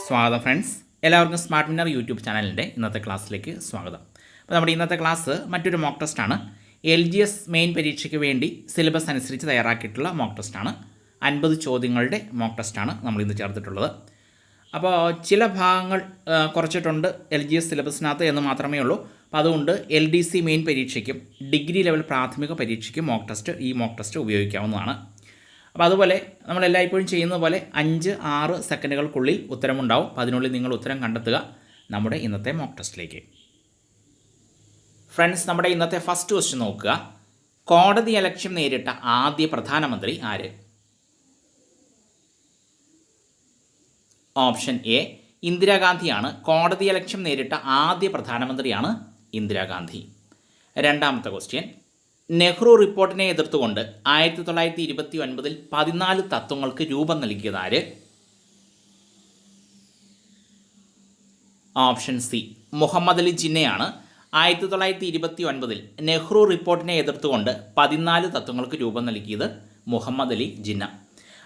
സ്വാഗതം ഫ്രണ്ട്സ്, എല്ലാവർക്കും smart winner YouTube ചാനലിൻ്റെ ഇന്നത്തെ ക്ലാസ്സിലേക്ക് സ്വാഗതം. അപ്പോൾ നമ്മുടെ ഇന്നത്തെ ക്ലാസ് മറ്റൊരു മോക്ക് ടെസ്റ്റാണ്. LGS മെയിൻ പരീക്ഷയ്ക്ക് വേണ്ടി സിലബസ് അനുസരിച്ച് തയ്യാറാക്കിയിട്ടുള്ള മോക്ക് ടെസ്റ്റാണ്. 50 ചോദ്യങ്ങളുടെ മോക്ക് ടെസ്റ്റാണ് നമ്മളിന്ന് ചേർത്തിട്ടുള്ളത്. അപ്പോൾ ചില ഭാഗങ്ങൾ കുറച്ചിട്ടുണ്ട് LGS സിലബസിനകത്ത് എന്ന് മാത്രമേ ഉള്ളൂ. അപ്പോൾ അതുകൊണ്ട് LDC മെയിൻ പരീക്ഷയ്ക്കും ഡിഗ്രി ലെവൽ പ്രാഥമിക പരീക്ഷയ്ക്കും ഈ മോക്ക് ടെസ്റ്റ് ഉപയോഗിക്കാവുന്നതാണ്. അപ്പോൾ അതുപോലെ നമ്മളെല്ലായ്പ്പോഴും ചെയ്യുന്നത് പോലെ 5-6 സെക്കൻഡുകൾക്കുള്ളിൽ ഉത്തരമുണ്ടാവും. അപ്പോൾ അതിനുള്ളിൽ നിങ്ങൾ ഉത്തരം കണ്ടെത്തുക നമ്മുടെ ഇന്നത്തെ മോക്ക് ടെസ്റ്റിലേക്ക്. ഫ്രണ്ട്സ്, നമ്മുടെ ഇന്നത്തെ ഫസ്റ്റ് ക്വസ്റ്റ്യൻ നോക്കുക. കോടതി അലക്ഷ്യം നേരിട്ട ആദ്യ പ്രധാനമന്ത്രി ആര്? ഓപ്ഷൻ എ ഇന്ദിരാഗാന്ധിയാണ്. കോടതി അലക്ഷ്യം നേരിട്ട ആദ്യ പ്രധാനമന്ത്രിയാണ് ഇന്ദിരാഗാന്ധി. രണ്ടാമത്തെ ക്വസ്റ്റ്യൻ, നെഹ്റു റിപ്പോർട്ടിനെ എതിർത്തുകൊണ്ട് 1929 14 തത്വങ്ങൾക്ക് രൂപം നൽകിയത് ആര്? ഓപ്ഷൻ സി മുഹമ്മദ് അലി ജിന്നയാണ്. 1929 നെഹ്റു റിപ്പോർട്ടിനെ എതിർത്തുകൊണ്ട് 14 തത്വങ്ങൾക്ക് രൂപം നൽകിയത് മുഹമ്മദ് അലി ജിന്ന.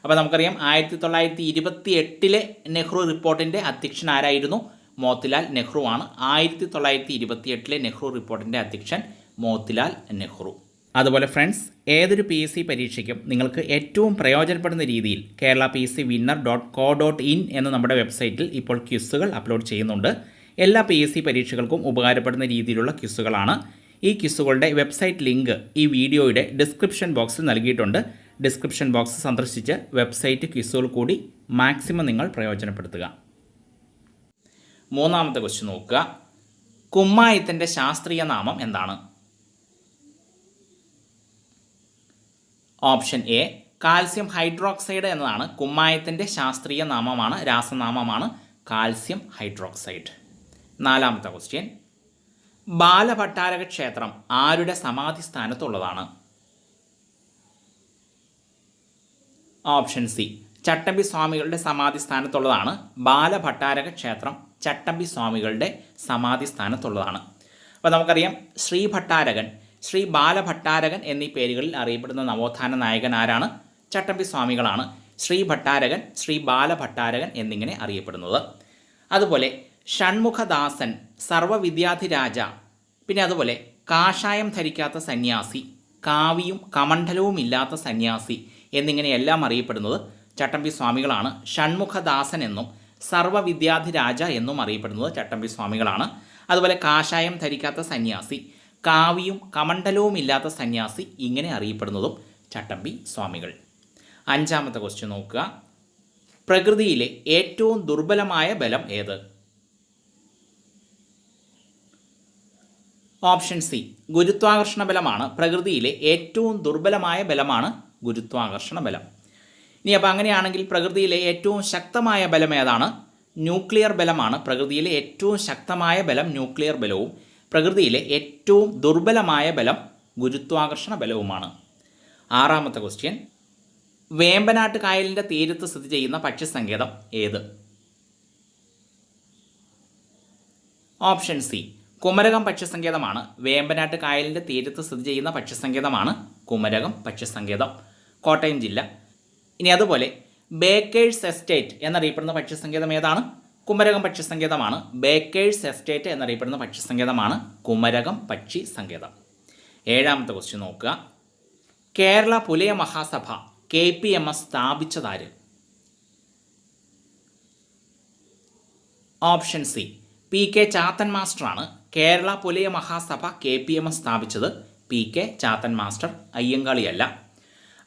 അപ്പോൾ നമുക്കറിയാം 1928 നെഹ്റു റിപ്പോർട്ടിൻ്റെ അധ്യക്ഷൻ ആരായിരുന്നു? മോത്തിലാൽ നെഹ്റു ആണ്. 1928 നെഹ്റു റിപ്പോർട്ടിൻ്റെ അധ്യക്ഷൻ മോത്തിലാൽ നെഹ്റു. അതുപോലെ ഫ്രണ്ട്സ്, ഏതൊരു PSC പരീക്ഷയ്ക്കും നിങ്ങൾക്ക് ഏറ്റവും പ്രയോജനപ്പെടുന്ന രീതിയിൽ kerala.pscwinner.co.in എന്ന നമ്മുടെ വെബ്സൈറ്റിൽ ഇപ്പോൾ ക്വിസുകൾ അപ്ലോഡ് ചെയ്യുന്നുണ്ട്. എല്ലാ PSC പരീക്ഷകൾക്കും ഉപകാരപ്പെടുന്ന രീതിയിലുള്ള ക്വിസുകളാണ്. ഈ ക്വിസുകളുടെ വെബ്സൈറ്റ് ലിങ്ക് ഈ വീഡിയോയുടെ ഡിസ്ക്രിപ്ഷൻ ബോക്സിൽ നൽകിയിട്ടുണ്ട്. ഡിസ്ക്രിപ്ഷൻ ബോക്സ് സന്ദർശിച്ച് വെബ്സൈറ്റ് ക്വിസുകൾ കൂടി മാക്സിമം നിങ്ങൾ പ്രയോജനപ്പെടുത്തുക. മൂന്നാമത്തെ ക്വസ്റ്റ്യൻ നോക്കുക. കുമ്മായത്തിൻ്റെ ശാസ്ത്രീയ നാമം എന്താണ്? ഓപ്ഷൻ എ കാൽസ്യം ഹൈഡ്രോക്സൈഡ് എന്നതാണ് കുമ്മായത്തിൻ്റെ ശാസ്ത്രീയ നാമമാണ്, രാസനാമമാണ് കാൽസ്യം ഹൈഡ്രോക്സൈഡ്. നാലാമത്തെ ക്വസ്റ്റ്യൻ, ബാലഭട്ടാരക ക്ഷേത്രം ആരുടെ സമാധി സ്ഥാനത്തുള്ളതാണ്? ഓപ്ഷൻ സി ചട്ടമ്പി സ്വാമികളുടെ സമാധി സ്ഥാനത്തുള്ളതാണ്. ബാലഭട്ടാരക ക്ഷേത്രം ചട്ടമ്പി സ്വാമികളുടെ സമാധി സ്ഥാനത്തുള്ളതാണ്. അപ്പോൾ നമുക്കറിയാം ശ്രീ ഭട്ടാരകൻ, ശ്രീ ബാലഭട്ടാരകൻ എന്നീ പേരുകളിൽ അറിയപ്പെടുന്ന നവോത്ഥാന നായകൻ ആരാണ്? ചട്ടമ്പി സ്വാമികളാണ്. ശ്രീ ഭട്ടാരകൻ, ശ്രീ ബാലഭട്ടാരകൻ എന്നിങ്ങനെ അറിയപ്പെടുന്നത്. അതുപോലെ ഷൺമുഖദാസൻ, സർവ്വവിദ്യാധിരാജ, പിന്നെ അതുപോലെ കാഷായം ധരിക്കാത്ത സന്യാസി, കാവിയും കമണ്ഡലവും ഇല്ലാത്ത സന്യാസി എന്നിങ്ങനെയെല്ലാം അറിയപ്പെടുന്നത് ചട്ടമ്പി സ്വാമികളാണ്. ഷൺമുഖദാസൻ എന്നും സർവ്വവിദ്യാധിരാജ എന്നും അറിയപ്പെടുന്നത് ചട്ടമ്പി സ്വാമികളാണ്. അതുപോലെ കാഷായം ധരിക്കാത്ത സന്യാസി, കാവിയും കമണ്ഡലവും ഇല്ലാത്ത സന്യാസി ഇങ്ങനെ അറിയപ്പെടുന്നതും ചട്ടമ്പി സ്വാമികൾ. അഞ്ചാമത്തെ ക്വസ്റ്റ്യൻ നോക്കുക. പ്രകൃതിയിലെ ഏറ്റവും ദുർബലമായ ബലം ഏത്? ഓപ്ഷൻ സി ഗുരുത്വാകർഷണ ബലമാണ്. പ്രകൃതിയിലെ ഏറ്റവും ദുർബലമായ ബലമാണ് ഗുരുത്വാകർഷണ ബലം. ഇനി അപ്പോൾ അങ്ങനെയാണെങ്കിൽ പ്രകൃതിയിലെ ഏറ്റവും ശക്തമായ ബലം ഏതാണ്? ന്യൂക്ലിയർ ബലമാണ്. പ്രകൃതിയിലെ ഏറ്റവും ശക്തമായ ബലം ന്യൂക്ലിയർ ബലവും പ്രകൃതിയിലെ ഏറ്റവും ദുർബലമായ ബലം ഗുരുത്വാകർഷണ ബലവുമാണ്. ആറാമത്തെ ക്വസ്റ്റ്യൻ, വേമ്പനാട്ട് കായലിൻ്റെ തീരത്ത് സ്ഥിതി ചെയ്യുന്ന പക്ഷിസങ്കേതം ഏത്? ഓപ്ഷൻ സി കുമരകം പക്ഷിസങ്കേതമാണ്. വേമ്പനാട്ട് കായലിൻ്റെ തീരത്ത് സ്ഥിതി ചെയ്യുന്ന പക്ഷിസങ്കേതമാണ് കുമരകം പക്ഷിസങ്കേതം, കോട്ടയം ജില്ല. ഇനി അതുപോലെ ബേക്കേഴ്സ് എസ്റ്റേറ്റ് എന്നറിയപ്പെടുന്ന പക്ഷിസങ്കേതം ഏതാണ്? കുമരകം പക്ഷിസങ്കേതമാണ്. ബേക്കേഴ്സ് എസ്റ്റേറ്റ് എന്നറിയപ്പെടുന്ന പക്ഷിസങ്കേതമാണ് കുമരകം പക്ഷിസങ്കേതം. ഏഴാമത്തെ ക്വസ്റ്റ്യൻ നോക്കുക. കേരള പുലയ മഹാസഭ KPMS സ്ഥാപിച്ചതാര്? ഓപ്ഷൻ സി PK ചാത്തൻ മാസ്റ്ററാണ്. കേരള പുലയ മഹാസഭ KPMS സ്ഥാപിച്ചത് PK ചാത്തൻ മാസ്റ്റർ, അയ്യങ്കാളിയല്ല.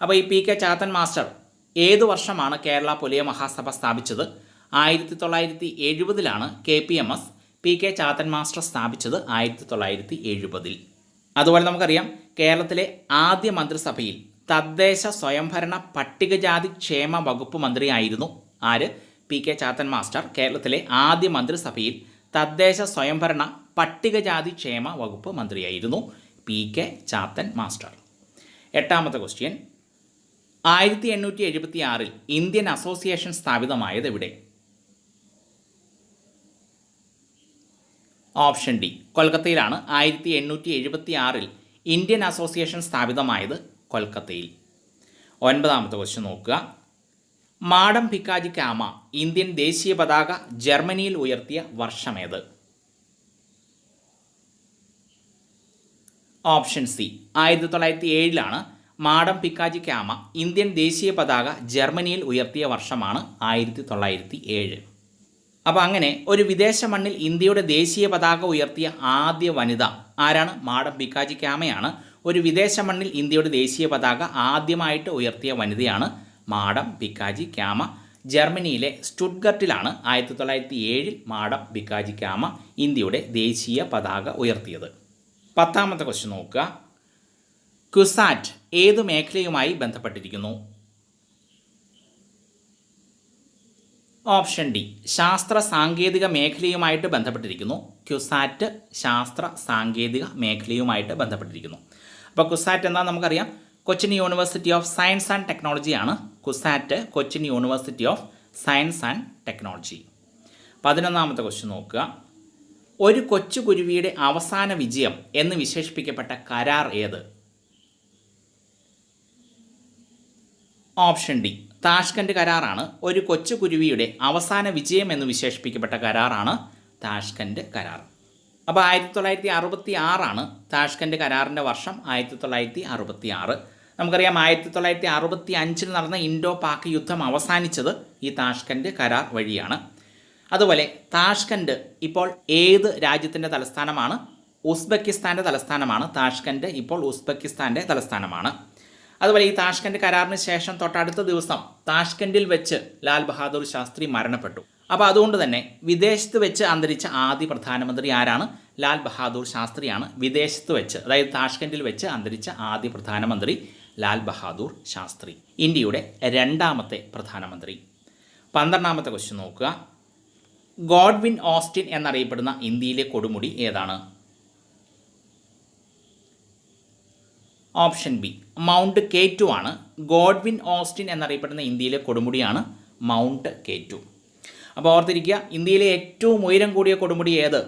അപ്പോൾ ഈ PK ചാത്തൻ മാസ്റ്റർ ഏതു വർഷമാണ് കേരള പുലയ മഹാസഭ സ്ഥാപിച്ചത്? 1970 KPMS PK ചാത്തൻ മാസ്റ്റർ സ്ഥാപിച്ചത് 1970. അതുപോലെ നമുക്കറിയാം കേരളത്തിലെ ആദ്യ മന്ത്രിസഭയിൽ തദ്ദേശ സ്വയംഭരണ പട്ടികജാതി ക്ഷേമ വകുപ്പ് മന്ത്രിയായിരുന്നു ആര്? PK Chathan master. കേരളത്തിലെ ആദ്യ മന്ത്രിസഭയിൽ തദ്ദേശ സ്വയംഭരണ പട്ടികജാതി ക്ഷേമ വകുപ്പ് മന്ത്രിയായിരുന്നു PK ചാത്തൻ മാസ്റ്റർ. എട്ടാമത്തെ ക്വസ്റ്റ്യൻ, 1876 ഇന്ത്യൻ അസോസിയേഷൻ സ്ഥാപിതമായത് എവിടെ? ഓപ്ഷൻ ഡി കൊൽക്കത്തയിലാണ്. 1876 ഇന്ത്യൻ അസോസിയേഷൻ സ്ഥാപിതമായത് കൊൽക്കത്തയിൽ. ഒൻപതാമത്തെ ക്വസ്റ്റ്യൻ നോക്കുക. മാഡം ഭിക്കാജി കാമ ഇന്ത്യൻ ദേശീയ പതാക ജർമ്മനിയിൽ ഉയർത്തിയ വർഷമേത്? ഓപ്ഷൻ സി 1907 മാഡം ഭിക്കാജി കാമ ഇന്ത്യൻ ദേശീയ പതാക ജർമ്മനിയിൽ ഉയർത്തിയ വർഷമാണ് 1907. അപ്പോൾ അങ്ങനെ ഒരു വിദേശ മണ്ണിൽ ഇന്ത്യയുടെ ദേശീയ പതാക ഉയർത്തിയ ആദ്യ വനിത ആരാണ്? മാഡം ഭിക്കാജി കാമയാണ്. ഒരു വിദേശ മണ്ണിൽ ഇന്ത്യയുടെ ദേശീയ പതാക ആദ്യമായിട്ട് ഉയർത്തിയ വനിതയാണ് മാഡം ഭിക്കാജി കാമ. ജർമ്മനിയിലെ സ്റ്റുട്ട്ഗർട്ടിലാണ് 1907 മാഡം ഭിക്കാജി കാമ ഇന്ത്യയുടെ ദേശീയ പതാക ഉയർത്തിയത്. 10ാമത്തെ ക്വസ്റ്റ്യൻ നോക്കുക. ക്യുസാറ്റ് ഏതു മേഖലയുമായി ബന്ധപ്പെട്ടിരിക്കുന്നു? ഓപ്ഷൻ ഡി ശാസ്ത്ര സാങ്കേതിക മേഖലയുമായിട്ട് ബന്ധപ്പെട്ടിരിക്കുന്നു. ക്യുസാറ്റ് ശാസ്ത്ര സാങ്കേതിക മേഖലയുമായിട്ട് ബന്ധപ്പെട്ടിരിക്കുന്നു. അപ്പോൾ ക്യുസാറ്റ് എന്താണെന്ന് നമുക്കറിയാം. Cochin university of science and ടെക്നോളജിയാണ് CUSAT. Cochin university of science and technology. 11ാമത്തെ ക്വസ്റ്റ്യൻ നോക്കുക. ഒരു കൊച്ചു കുരുവിയുടെ അവസാന വിജയം എന്ന് വിശേഷിപ്പിക്കപ്പെട്ട കരാർ ഏത്? ഓപ്ഷൻ ഡി താഷ്കൻഡ് കരാറാണ്. ഒരു കൊച്ചു കുരുവിയുടെ അവസാന വിജയം എന്ന് വിശേഷിപ്പിക്കപ്പെട്ട കരാറാണ് താഷ്കൻഡ് കരാർ. അപ്പോൾ 1966 താഷ്കൻഡ് കരാറിൻ്റെ വർഷം. 1966. നമുക്കറിയാം 1965 നടന്ന ഇൻഡോ പാക് യുദ്ധം അവസാനിച്ചത് ഈ താഷ്കൻഡ് കരാർ വഴിയാണ്. അതുപോലെ താഷ്കൻഡ് ഇപ്പോൾ ഏത് രാജ്യത്തിൻ്റെ തലസ്ഥാനമാണ്? ഉസ്ബെക്കിസ്ഥാൻ്റെ തലസ്ഥാനമാണ്. താഷ്കൻഡ് ഇപ്പോൾ ഉസ്ബെക്കിസ്ഥാൻ്റെ തലസ്ഥാനമാണ്. അതുപോലെ ഈ താഷ്കൻഡ് കരാറിന് ശേഷം തൊട്ടടുത്ത ദിവസം താഷ്കൻഡിൽ വെച്ച് ലാൽ ബഹാദൂർ ശാസ്ത്രി മരണപ്പെട്ടു. അപ്പോൾ അതുകൊണ്ട് തന്നെ വിദേശത്ത് വെച്ച് അന്തരിച്ച ആദ്യ പ്രധാനമന്ത്രി ആരാണ്? ലാൽ ബഹാദൂർ ശാസ്ത്രിയാണ്. വിദേശത്ത് വെച്ച്, അതായത് താഷ്കൻഡിൽ വെച്ച് അന്തരിച്ച ആദ്യ പ്രധാനമന്ത്രി ലാൽ ബഹാദൂർ ശാസ്ത്രി, ഇന്ത്യയുടെ 2ാമത്തെ പ്രധാനമന്ത്രി. 12ാമത്തെ ക്വസ്റ്റ്യൻ നോക്കുക. ഗോഡ്വിൻ ഓസ്റ്റിൻ എന്നറിയപ്പെടുന്ന ഇന്ത്യയിലെ കൊടുമുടി ഏതാണ്? ഓപ്ഷൻ ബി മൗണ്ട് K2 ആണ്. ഗോഡ്വിൻ ഓസ്റ്റിൻ എന്നറിയപ്പെടുന്ന ഇന്ത്യയിലെ കൊടുമുടിയാണ് മൗണ്ട് K2. അപ്പോൾ ഓർത്തിരിക്കുക, ഇന്ത്യയിലെ ഏറ്റവും ഉയരം കൂടിയ കൊടുമുടി ഏത്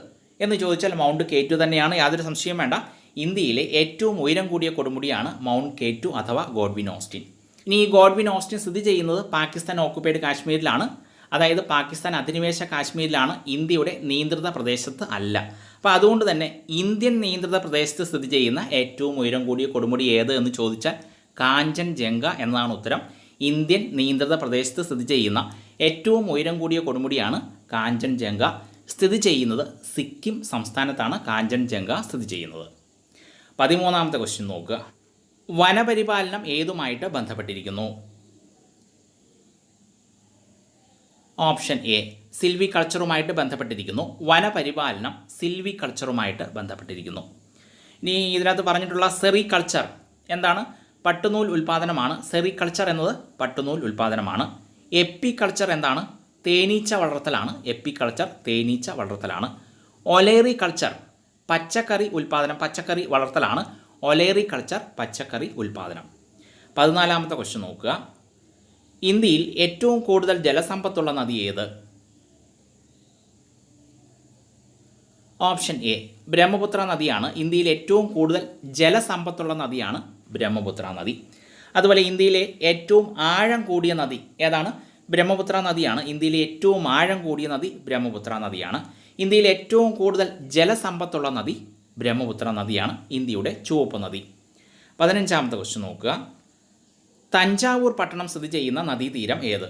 എന്ന് ചോദിച്ചാൽ മൗണ്ട് K2 തന്നെയാണ്. യാതൊരു സംശയം വേണ്ട. ഇന്ത്യയിലെ ഏറ്റവും ഉയരം കൂടിയ കൊടുമുടിയാണ് മൗണ്ട് K2 അഥവാ ഗോഡ്വിൻ ഓസ്റ്റിൻ. ഇനി ഈ ഗോഡ്വിൻ ഓസ്റ്റിൻ സ്ഥിതി ചെയ്യുന്നത് പാകിസ്ഥാൻ ഓക്കുപ്പൈഡ് കാശ്മീരിലാണ്. അതായത് പാകിസ്ഥാൻ അധിനിവേശ കാശ്മീരിലാണ്, ഇന്ത്യയുടെ നിയന്ത്രിത പ്രദേശത്ത് അല്ല. അപ്പോൾ അതുകൊണ്ട് തന്നെ ഇന്ത്യൻ നിയന്ത്രിത പ്രദേശത്ത് സ്ഥിതി ചെയ്യുന്ന ഏറ്റവും ഉയരം കൂടിയ കൊടുമുടി ഏത് എന്ന് ചോദിച്ചാൽ കാഞ്ചൻജംഗ എന്നതാണ് ഉത്തരം. ഇന്ത്യൻ നിയന്ത്രിത പ്രദേശത്ത് സ്ഥിതി ചെയ്യുന്ന ഏറ്റവും ഉയരം കൂടിയ കൊടുമുടിയാണ് കാഞ്ചൻജംഗ. സ്ഥിതി ചെയ്യുന്നത് സിക്കിം സംസ്ഥാനത്താണ് കാഞ്ചൻജംഗ സ്ഥിതി ചെയ്യുന്നത്. 13ാമത്തെ ക്വസ്റ്റ്യൻ നോക്കുക. വനപരിപാലനം ഏതുമായിട്ട് ബന്ധപ്പെട്ടിരിക്കുന്നു? ഓപ്ഷൻ എ സിൽവി കൾച്ചറുമായിട്ട് ബന്ധപ്പെട്ടിരിക്കുന്നു. വനപരിപാലനം സിൽവി കൾച്ചറുമായിട്ട് ബന്ധപ്പെട്ടിരിക്കുന്നു. ഇനി ഇതിനകത്ത് പറഞ്ഞിട്ടുള്ള സെറി കൾച്ചർ എന്താണ്? പട്ടുനൂൽ ഉൽപ്പാദനമാണ്. സെറി കൾച്ചർ എന്നത് പട്ടുനൂൽ ഉൽപ്പാദനമാണ്. എപ്പി കൾച്ചർ എന്താണ്? തേനീച്ച വളർത്തലാണ്. എപ്പി കൾച്ചർ തേനീച്ച വളർത്തലാണ്. ഒലേറി കൾച്ചർ പച്ചക്കറി ഉൽപ്പാദനം, പച്ചക്കറി വളർത്തലാണ്. ഒലേറി കൾച്ചർ പച്ചക്കറി ഉൽപ്പാദനം. 14ാമത്തെ ക്വസ്റ്റ്യൻ നോക്കുക. ഇന്ത്യയിൽ ഏറ്റവും കൂടുതൽ ജലസമ്പത്തുള്ള നദി ഏത്? ഓപ്ഷൻ എ ബ്രഹ്മപുത്ര നദിയാണ്. ഇന്ത്യയിൽ ഏറ്റവും കൂടുതൽ ജലസമ്പത്തുള്ള നദിയാണ് ബ്രഹ്മപുത്ര നദി. അതുപോലെ ഇന്ത്യയിലെ ഏറ്റവും ആഴം കൂടിയ നദി ഏതാണ്? ബ്രഹ്മപുത്ര നദിയാണ്. ഇന്ത്യയിലെ ഏറ്റവും ആഴം കൂടിയ നദി ബ്രഹ്മപുത്ര നദിയാണ്. ഇന്ത്യയിൽ ഏറ്റവും കൂടുതൽ ജലസമ്പത്തുള്ള നദി ബ്രഹ്മപുത്ര നദിയാണ്, ഇന്ത്യയുടെ ചുവപ്പ് നദി. 15ാമത്തെ ക്വസ്റ്റ്യൻ നോക്കുക. തഞ്ചാവൂർ പട്ടണം സ്ഥിതി ചെയ്യുന്ന നദീതീരം ഏത്?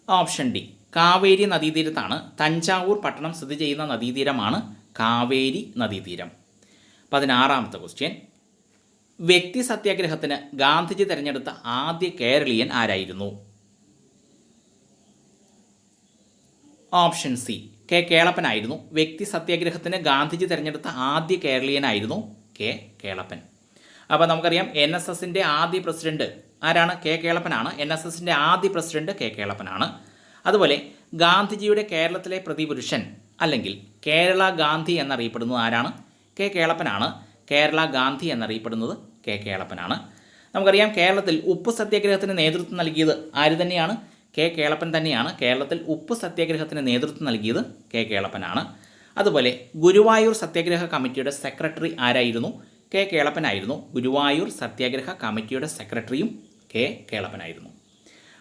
ഓപ്ഷൻ ഡി കാവേരി നദീതീരത്താണ്. തഞ്ചാവൂർ പട്ടണം സ്ഥിതി ചെയ്യുന്ന നദീതീരമാണ് കാവേരി നദീതീരം. 16ാമത്തെ ക്വസ്റ്റ്യൻ. വ്യക്തി സത്യാഗ്രഹത്തിന് ഗാന്ധിജി തിരഞ്ഞെടുത്ത ആദ്യ കേരളീയൻ ആരായിരുന്നു? ഓപ്ഷൻ സി കെ കേളപ്പനായിരുന്നു. വ്യക്തി സത്യാഗ്രഹത്തിന് ഗാന്ധിജി തിരഞ്ഞെടുത്ത ആദ്യ കേരളീയനായിരുന്നു കെ കേളപ്പൻ. അപ്പോൾ നമുക്കറിയാം NSSൻ്റെ ആദ്യ പ്രസിഡന്റ് ആരാണ്? കെ കേളപ്പനാണ്. NSSൻ്റെ ആദ്യ പ്രസിഡന്റ് കെ കേളപ്പനാണ്. അതുപോലെ ഗാന്ധിജിയുടെ കേരളത്തിലെ പ്രതിപുരുഷൻ അല്ലെങ്കിൽ കേരള ഗാന്ധി എന്നറിയപ്പെടുന്നത് ആരാണ്? കെ കേളപ്പനാണ്. കേരള ഗാന്ധി എന്നറിയപ്പെടുന്നത് കെ കേളപ്പനാണ്. നമുക്കറിയാം കേരളത്തിൽ ഉപ്പ് സത്യാഗ്രഹത്തിന് നേതൃത്വം നൽകിയത് ആര് തന്നെയാണ്? കെ കേളപ്പൻ തന്നെയാണ്. കേരളത്തിൽ ഉപ്പ് സത്യാഗ്രഹത്തിന് നേതൃത്വം നൽകിയത് കെ കേളപ്പനാണ്. അതുപോലെ ഗുരുവായൂർ സത്യാഗ്രഹ കമ്മിറ്റിയുടെ സെക്രട്ടറി ആരായിരുന്നു? കെ കേളപ്പനായിരുന്നു. ഗുരുവായൂർ സത്യാഗ്രഹ കമ്മിറ്റിയുടെ സെക്രട്ടറിയും കെ കേളപ്പനായിരുന്നു.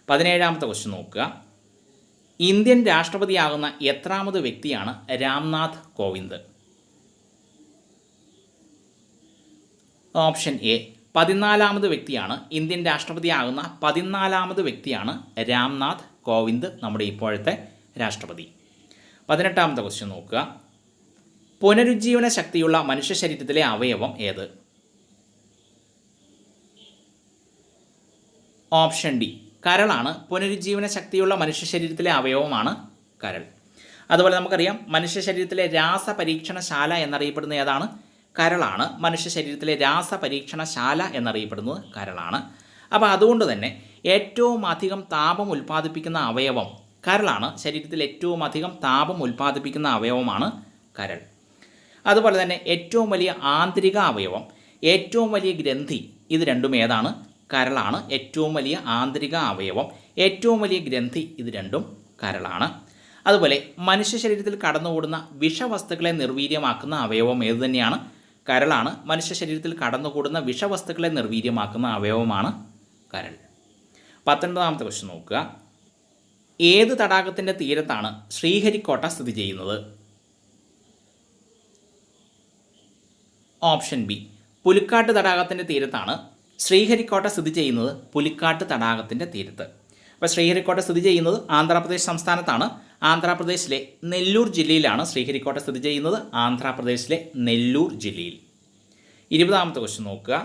17ാമത്തെ ക്വസ്റ്റ്യൻ നോക്കുക. ഇന്ത്യൻ രാഷ്ട്രപതിയാകുന്ന എത്രാമത് വ്യക്തിയാണ് രാംനാഥ് കോവിന്ദ്? ഓപ്ഷൻ എ 14ാമത് വ്യക്തിയാണ്. ഇന്ത്യൻ രാഷ്ട്രപതിയാകുന്ന 14ാമത് വ്യക്തിയാണ് രാംനാഥ് കോവിന്ദ്, നമ്മുടെ ഇപ്പോഴത്തെ രാഷ്ട്രപതി. 18ാമത്തെ ക്വസ്റ്റ്യൻ നോക്കുക. പുനരുജ്ജീവന ശക്തിയുള്ള മനുഷ്യ ശരീരത്തിലെ അവയവം ഏത്? Option D കരളാണ്. പുനരുജ്ജീവന ശക്തിയുള്ള മനുഷ്യ ശരീരത്തിലെ അവയവമാണ് കരൾ. അതുപോലെ നമുക്കറിയാം മനുഷ്യ ശരീരത്തിലെ രാസപരീക്ഷണശാല എന്നറിയപ്പെടുന്ന ഏതാണ്? കരളാണ്. മനുഷ്യ ശരീരത്തിലെ രാസപരീക്ഷണശാല എന്നറിയപ്പെടുന്നത് കരളാണ്. അപ്പോൾ അതുകൊണ്ട് തന്നെ ഏറ്റവും അധികം താപം ഉൽപ്പാദിപ്പിക്കുന്ന അവയവം കരളാണ്. ശരീരത്തിൽ ഏറ്റവും അധികം താപം ഉൽപ്പാദിപ്പിക്കുന്ന അവയവമാണ് കരൾ. അതുപോലെ തന്നെ ഏറ്റവും വലിയ ആന്തരിക അവയവം, ഏറ്റവും വലിയ ഗ്രന്ഥി, ഇത് രണ്ടും ഏതാണ്? കരളാണ്. ഏറ്റവും വലിയ ആന്തരിക അവയവം, ഏറ്റവും വലിയ ഗ്രന്ഥി, ഇത് രണ്ടും കരളാണ്. അതുപോലെ മനുഷ്യ ശരീരത്തിൽ കടന്നുകൂടുന്ന വിഷവസ്തുക്കളെ നിർവീര്യമാക്കുന്ന അവയവം ഏതു തന്നെയാണ്? കരളാണ്. മനുഷ്യ ശരീരത്തിൽ കടന്നുകൂടുന്ന വിഷവസ്തുക്കളെ നിർവീര്യമാക്കുന്ന അവയവമാണ് കരൾ. 19ാമത്തെ ക്വസ്റ്റ്യൻ നോക്കുക. ഏത് തടാകത്തിൻ്റെ തീരത്താണ് ശ്രീഹരിക്കോട്ട സ്ഥിതി ചെയ്യുന്നത്? ഓപ്ഷൻ ബി പുലിക്കാട്ട് തടാകത്തിൻ്റെ തീരത്താണ് ശ്രീഹരിക്കോട്ട സ്ഥിതി ചെയ്യുന്നത്. പുലിക്കാട്ട് തടാകത്തിൻ്റെ തീരത്ത്. അപ്പോൾ ശ്രീഹരിക്കോട്ട സ്ഥിതി ചെയ്യുന്നത് ആന്ധ്രാപ്രദേശ് സംസ്ഥാനത്താണ്. ആന്ധ്രാപ്രദേശിലെ നെല്ലൂർ ജില്ലയിലാണ് ശ്രീഹരിക്കോട്ട സ്ഥിതി ചെയ്യുന്നത്. ആന്ധ്രാപ്രദേശിലെ നെല്ലൂർ ജില്ലയിൽ. 20ാമത്തെ ക്വസ്റ്റ്യൻ നോക്കുക.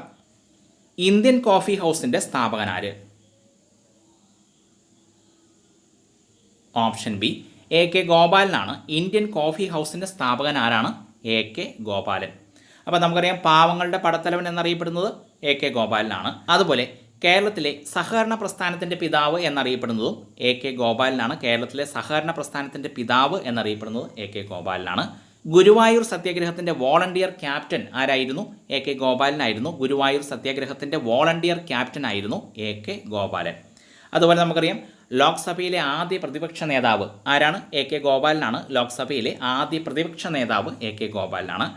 ഇന്ത്യൻ കോഫി ഹൗസിൻ്റെ സ്ഥാപകനാര്? ഓപ്ഷൻ ബി എ കെ ഗോപാലനാണ്. ഇന്ത്യൻ കോഫി ഹൗസിൻ്റെ സ്ഥാപകൻ ആരാണ്? A K Gopalan. അപ്പോൾ നമുക്കറിയാം പാവങ്ങളുടെ പടത്തലവൻ എന്നറിയപ്പെടുന്നത് എ കെ ഗോപാലനാണ്. അതുപോലെ കേരളത്തിലെ സഹകരണ പ്രസ്ഥാനത്തിൻ്റെ പിതാവ് എന്നറിയപ്പെടുന്നതും എ കെ ഗോപാലനാണ്. കേരളത്തിലെ സഹകരണ പ്രസ്ഥാനത്തിൻ്റെ പിതാവ് എന്നറിയപ്പെടുന്നത് എ കെ ഗോപാലനാണ്. ഗുരുവായൂർ സത്യാഗ്രഹത്തിൻ്റെ വോളണ്ടിയർ ക്യാപ്റ്റൻ ആരായിരുന്നു? എ കെ ഗോപാലനായിരുന്നു. ഗുരുവായൂർ സത്യാഗ്രഹത്തിൻ്റെ വോളണ്ടിയർ ക്യാപ്റ്റൻ ആയിരുന്നു എ കെ ഗോപാലൻ. അതുപോലെ നമുക്കറിയാം ലോക്സഭയിലെ ആദ്യ പ്രതിപക്ഷ നേതാവ് ആരാണ്? എ കെ ഗോപാലനാണ്. ലോക്സഭയിലെ ആദ്യ പ്രതിപക്ഷ നേതാവ് എ കെ ഗോപാലനാണ്.